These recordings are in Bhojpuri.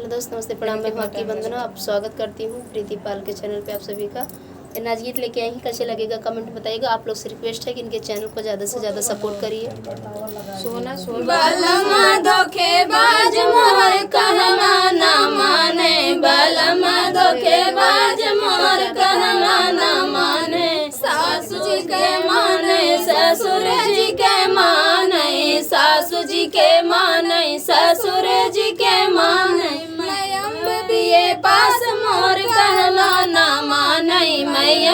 हेलो दोस्त, नमस्ते, प्रणाम। मैं आपकी वंदना, आप स्वागत करती हूँ प्रीति पाल के चैनल पे आप सभी का। ये नाच गीत लेके आई, कैसे लगेगा कमेंट बताइएगा। आप लोग से रिक्वेस्ट है कि इनके चैनल को ज़्यादा से ज़्यादा सपोर्ट करिए। सोना बलमा धोखेबाज मोर कहना ना माने, बलमा धोखेबाज मोर कहना ना माने। सासू जी के माने, ससुर जी के माने, सासू जी के माने, ससुर जी के माने। मैं बीए पास मोर कहना ना माने,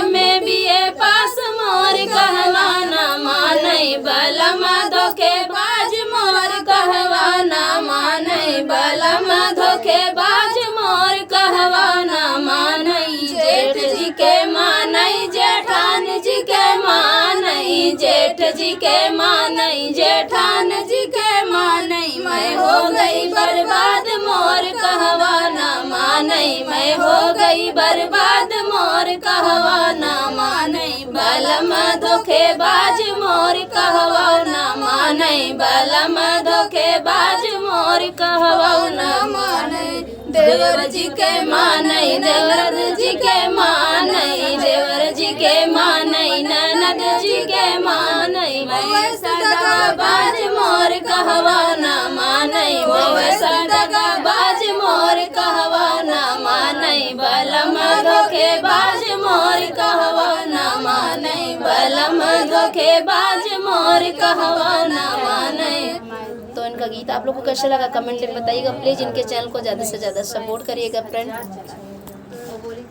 मैं बीए पास मोर कहना ना माने। बलमा धोखेबाज मोर कहवा ना माने, बलमा धोखेबाज मोर कहवा ना माने। जेठ जी के माने, जेठान जी के माने, जेठ जी के माने, जेठान जी के माने। मैं हो गई बर्बाद मोर कहवा ना माने, मैं हो गई बर्बाद मोर कहवा ना माने। बलमा धोखेबाज मोर कहवा ना माने, बलमा धोखेबाज मोर कहवा ना माने। देवर जी के माने, देवर जी के माने, देवर जी के माने, ननद जी के माने। वैसा दगाबाज मोर कहवा ना माने, वैसा दगाबाज मोर कहवा ना माने। बलमा धोखेबाज मोर कहवा ना माने, बलमा धोखेबाज मोर कहवा ना माने। तो इनका गीत आप लोग को कैसा लगा कमेंट में बताइएगा। प्लीज़ इनके चैनल को ज़्यादा से ज़्यादा सपोर्ट करिएगा फ्रेंड।